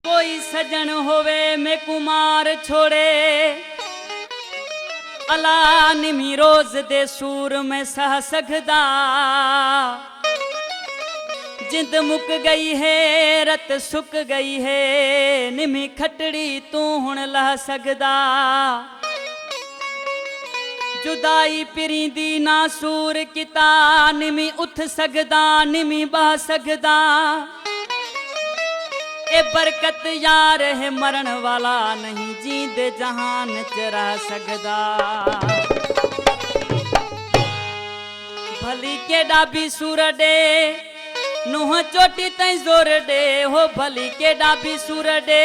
कोई सजन होवे में कुमार छोड़े, अला निमी रोज दे सूर में सह सकदा। जिंद मुक गई है रत सुक गई है, निमी खटड़ी तू हुण लह सकदा। जुदाई पिरींदी ना सूर किता, निमी उठ सकदा निमी बह सकदा। ए बरकत यार है मरण वाला नहीं, जींदे जहान च रह सकदा। भली केड़ा भी सूर दे नुह चोटी तई जोर दे, हो भली केड़ा भी सूर दे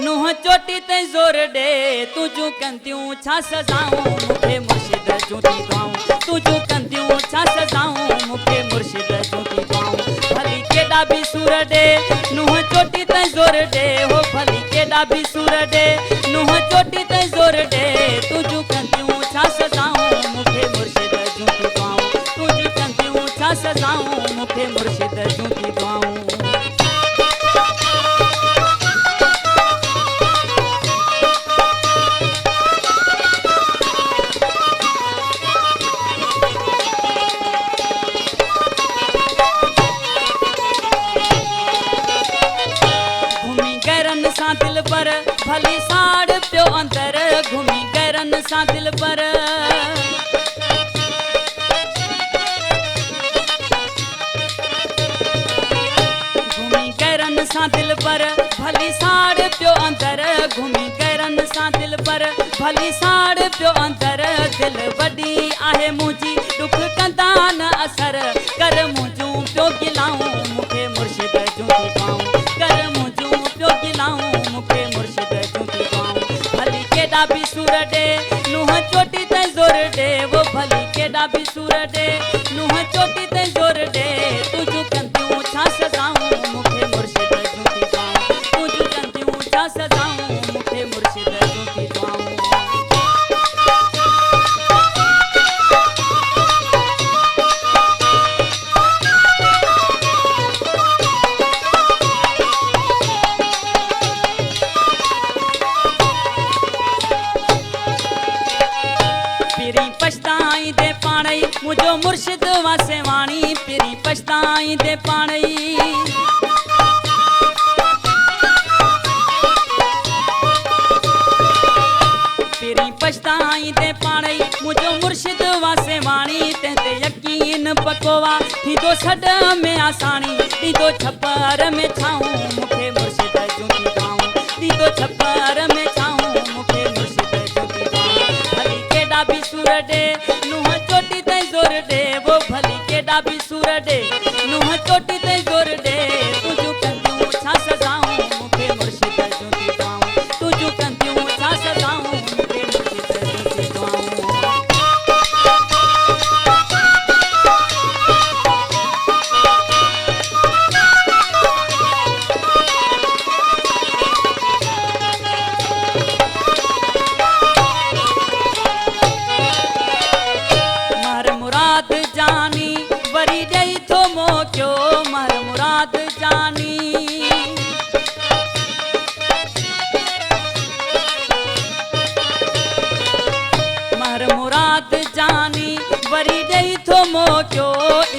नुह चोटी तई जोर दे। तुझू कंतियूं छा सजाऊं मुखे मुर्शिद जूती गाऊं, तुझू कंतियूं छा सजाऊं मुखे मुर्शिद जूती गाऊं। भली केड़ा भी सूर दे नुह चोटी तई जोर दे, हो भली केड़ा भी सूर दे नुह चोटी तई जोर दे। तुझू कंतियूं छा सजाऊं मुखे मुर्शिद जूती गाऊं, तुझू कंतियूं छा सजाऊं मुखे मुर्शिद जूती गाऊं। सा दिल पर भली साड़ प्यो अंदर, घूमी गैरन सा दिल पर। घूमी गैरन सा दिल पर भली साड़ प्यो अंदर, घूमी गैरन सा दिल पर भली साड़ प्यो अंदर। दिल वडी आहे मुझी दुख कंदा न असर, कर मुझू प्यो गिलाऊं मुखे मुर्शिद जूती गाऊं, कर मुझू प्यो गिलाऊं मुखे मुर्शिद जूती गाऊं। भली केड़ा भी सूर दे नुह चोटी ते जोर दे, वो भली केड़ा भी सूर दे नुह चोटी ते जोर दे। तुझू कंतियूं छा सजाऊं मुखे मुर्शिद जूती गाऊं, तुझू कंतियूं छा सजाऊं मुखे मुर्शिद जूती गाऊं। पछताई दे पाणई मुझो मुर्शिद वासे वाणी, पिरी पछताई दे पाणई। पिरी पछताई दे पाणई मुझो मुर्शिद वासे वाणी। तेते यकीन पकोवा थी तो सड में आसानी, थी तो छपर में छाऊं मुखे मुर्शिद जूती गाऊं, थी तो छपर में छाऊं मुखे मुर्शिद जूती गाऊं। भली केड़ा भी सूर दे नुह चोटी तई जोर दे, वो भली केड़ा भी सूर दे नुह चोटी तई जोर दे। तुझू कंतियूं छा सजाऊं मुखे मुर्शिद जूती गाऊं, तुझू कंतियूं छा सजाऊं मुखे मुर्शिद जूती गाऊं। जानी वरी दई थो मोक्यो मर मुराद जानी। मर मुराद जानी वरी दई थो मोक्यो,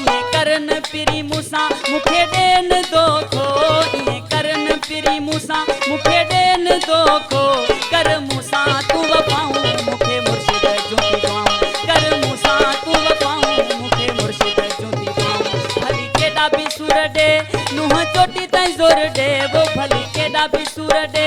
इहे करन पिरी मूसा मुखे देन दोखो, इहे करन पिरी मूसा मुखे देन दोखो। कर मूसा तू वफाऊं मुखे मुर्शिद जूती गाऊं, कर मूसा तू वफाऊं मुखे मुर्शिद जूती गाऊं। भली केड़ा भी सूर दे नुह चोटी तई जोर दे, वो भली केड़ा भी सूर दे